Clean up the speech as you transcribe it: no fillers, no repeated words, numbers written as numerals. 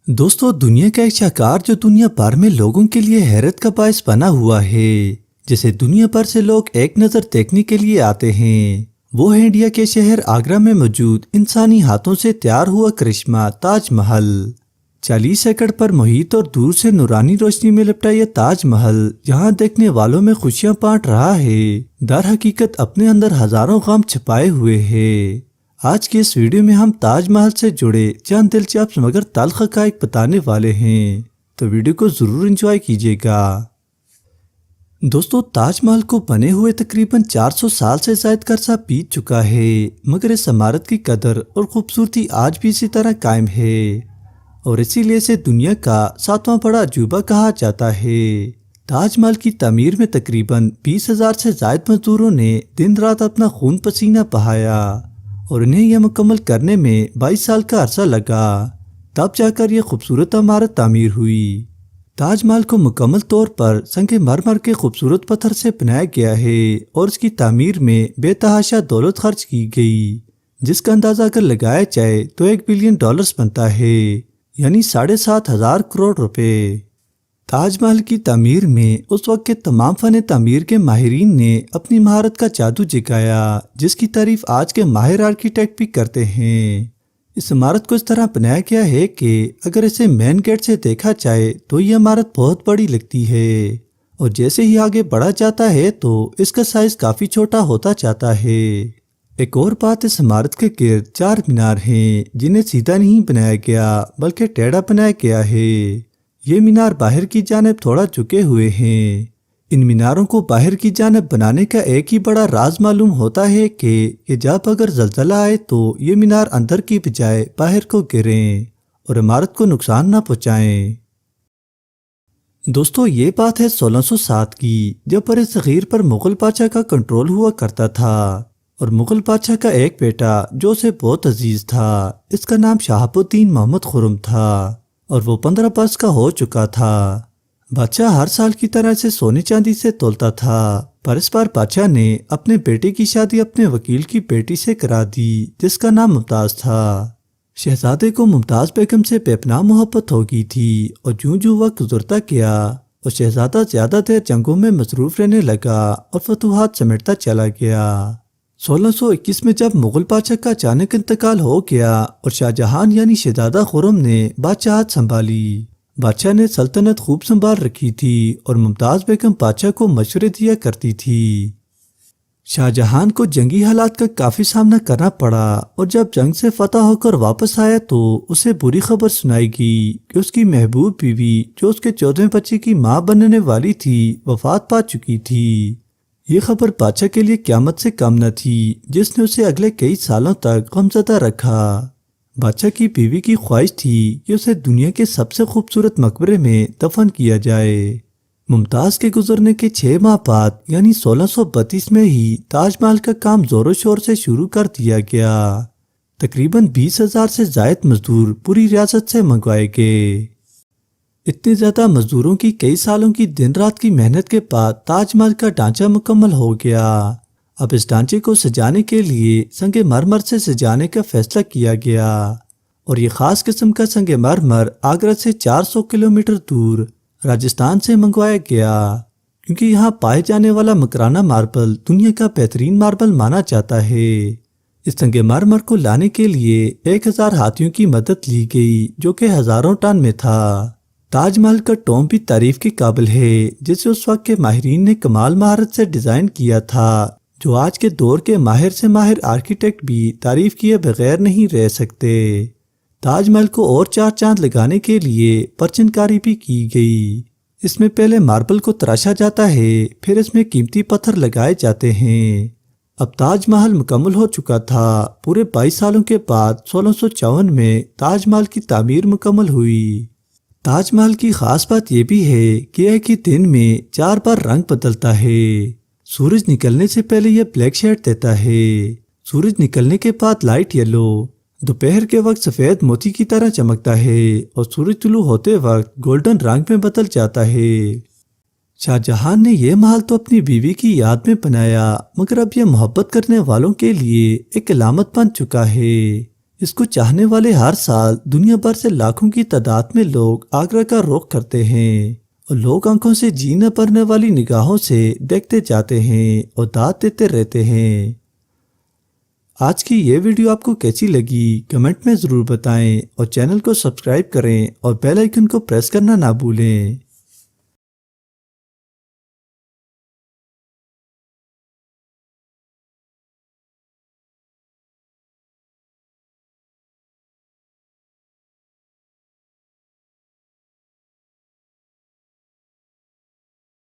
دوستو دنیا کا ایک شاہکار جو دنیا بھر میں لوگوں کے لیے حیرت کا باعث بنا ہوا ہے، جسے دنیا بھر سے لوگ ایک نظر دیکھنے کے لیے آتے ہیں، وہ ہے انڈیا کے شہر آگرہ میں موجود انسانی ہاتھوں سے تیار ہوا کرشمہ تاج محل۔ 40 ایکڑ پر محیط اور دور سے نورانی روشنی میں لپٹا یہ تاج محل یہاں دیکھنے والوں میں خوشیاں بانٹ رہا ہے، در حقیقت اپنے اندر ہزاروں غم چھپائے ہوئے ہے۔ آج کی اس ویڈیو میں ہم تاج محل سے جڑے چند دلچسپ مگر تلخ حقائق بتانے والے ہیں، تو ویڈیو کو ضرور انجوائے کیجیے گا۔ دوستو تاج محل کو بنے ہوئے تقریباً 400 سال سے زائد کا عرصہ بیت چکا ہے، مگر اس عمارت کی قدر اور خوبصورتی آج بھی اسی طرح قائم ہے، اور اسی لیے اسے دنیا کا 7واں بڑا عجوبہ کہا جاتا ہے۔ تاج محل کی تعمیر میں تقریباً 20,000 سے زائد مزدوروں نے دن رات اپنا خون پسینہ بہایا، اور انہیں یہ مکمل کرنے میں 22 سال کا عرصہ لگا، تب جا کر یہ خوبصورت عمارت تعمیر ہوئی۔ تاج محل کو مکمل طور پر سنگ مرمر کے خوبصورت پتھر سے بنایا گیا ہے، اور اس کی تعمیر میں بے تحاشا دولت خرچ کی گئی، جس کا اندازہ اگر لگایا جائے تو $1 بلین بنتا ہے، یعنی 7,500 کروڑ روپے۔ تاج محل کی تعمیر میں اس وقت کے تمام فن تعمیر کے ماہرین نے اپنی مہارت کا جادو جگایا، جس کی تعریف آج کے ماہر آرکیٹیکٹ بھی کرتے ہیں۔ اس عمارت کو اس طرح بنایا گیا ہے کہ اگر اسے مین گیٹ سے دیکھا جائے تو یہ عمارت بہت بڑی لگتی ہے، اور جیسے ہی آگے بڑھا جاتا ہے تو اس کا سائز کافی چھوٹا ہوتا جاتا ہے۔ ایک اور بات، اس عمارت کے گرد 4 مینار ہیں جنہیں سیدھا نہیں بنایا گیا بلکہ ٹیڑھا بنایا گیا ہے۔ یہ مینار باہر کی جانب تھوڑا جھکے ہوئے ہیں۔ ان میناروں کو باہر کی جانب بنانے کا ایک ہی بڑا راز معلوم ہوتا ہے کہ جب اگر زلزلہ آئے تو یہ مینار اندر کی بجائے باہر کو گریں اور عمارت کو نقصان نہ پہنچائیں۔ دوستو یہ بات ہے 1607 کی، جب بر صغیر پر مغل بادشاہ کا کنٹرول ہوا کرتا تھا، اور مغل بادشاہ کا ایک بیٹا جو اسے بہت عزیز تھا، اس کا نام شہاب الدین محمد خرم تھا، اور وہ 15 برس کا ہو چکا تھا۔ بادشاہ ہر سال کی طرح سے سونے چاندی سے تولتا تھا، پر اس بار بادشاہ نے اپنے بیٹے کی شادی اپنے وکیل کی بیٹی سے کرا دی، جس کا نام ممتاز تھا۔ شہزادے کو ممتاز بیگم سے بے پناہ محبت ہو گئی تھی، اور جوں جوں وقت گزرتا گیا اور شہزادہ زیادہ دیر جنگوں میں مصروف رہنے لگا اور فتوحات سمیٹتا چلا گیا۔ 1621 میں جب مغل بادشاہ کا اچانک انتقال ہو گیا اور شاہ جہان یعنی شہزادہ خرم نے بادشاہت سنبھالی، بادشاہ نے سلطنت خوب سنبھال رکھی تھی اور ممتاز بیگم بادشاہ کو مشورے دیا کرتی تھی۔ شاہ جہان کو جنگی حالات کا کافی سامنا کرنا پڑا، اور جب جنگ سے فتح ہو کر واپس آیا تو اسے بری خبر سنائی گئی کہ اس کی محبوب بیوی جو اس کے 14ویں بچے کی ماں بننے والی تھی وفات پا چکی تھی۔ یہ خبر بادشاہ کے لیے قیامت سے کم نہ تھی، جس نے اسے اگلے کئی سالوں تک غمزدہ رکھا۔ بادشاہ کی بیوی کی خواہش تھی کہ اسے دنیا کے سب سے خوبصورت مقبرے میں دفن کیا جائے۔ ممتاز کے گزرنے کے 6 ماہ بعد یعنی 1632 میں ہی تاج محل کا کام زور و شور سے شروع کر دیا گیا۔ تقریباً 20,000 سے زائد مزدور پوری ریاست سے منگوائے گئے۔ اتنے زیادہ مزدوروں کی کئی سالوں کی دن رات کی محنت کے بعد تاج محل کا ڈھانچہ مکمل ہو گیا۔ اب اس ڈھانچے کو سجانے کے لیے سنگ مرمر سے سجانے کا فیصلہ کیا گیا، اور یہ خاص قسم کا سنگ مرمر آگرہ سے 400 کلومیٹر دور راجستھان سے منگوایا گیا، کیونکہ یہاں پائے جانے والا مکرانہ ماربل دنیا کا بہترین ماربل مانا جاتا ہے۔ اس سنگ مرمر کو لانے کے لیے 1000 ہاتھیوں کی مدد لی گئی، جو کہ ہزاروں ٹن میں تھا۔ تاج محل کا ٹومب بھی تعریف کے قابل ہے، جسے اس وقت کے ماہرین نے کمال مہارت سے ڈیزائن کیا تھا، جو آج کے دور کے ماہر سے ماہر آرکیٹیکٹ بھی تعریف کیے بغیر نہیں رہ سکتے۔ تاج محل کو اور 4 چاند لگانے کے لیے پرچن کاری بھی کی گئی۔ اس میں پہلے ماربل کو تراشا جاتا ہے، پھر اس میں قیمتی پتھر لگائے جاتے ہیں۔ اب تاج محل مکمل ہو چکا تھا۔ پورے 22 سالوں کے بعد 1654 میں تاج محل کی تعمیر مکمل ہوئی۔ تاج محل کی خاص بات یہ بھی ہے کہ ایک ہی دن میں 4 بار رنگ بدلتا ہے۔ سورج نکلنے سے پہلے یہ بلیک شیڈ دیتا ہے، سورج نکلنے کے بعد لائٹ یلو، دوپہر کے وقت سفید موتی کی طرح چمکتا ہے، اور سورج طلوع ہوتے وقت گولڈن رنگ میں بدل جاتا ہے۔ شاہ جہان نے یہ محل تو اپنی بیوی کی یاد میں بنایا، مگر اب یہ محبت کرنے والوں کے لیے ایک علامت بن چکا ہے۔ اس کو چاہنے والے ہر سال دنیا بھر سے لاکھوں کی تعداد میں لوگ آگرہ کا رخ کرتے ہیں اور لوگ آنکھوں سے جی نہ بھرنے والی نگاہوں سے دیکھتے جاتے ہیں اور داد دیتے رہتے ہیں۔ آج کی یہ ویڈیو آپ کو کیسی لگی کمنٹ میں ضرور بتائیں اور چینل کو سبسکرائب کریں اور بیل آئیکن کو پریس کرنا نہ بھولیں۔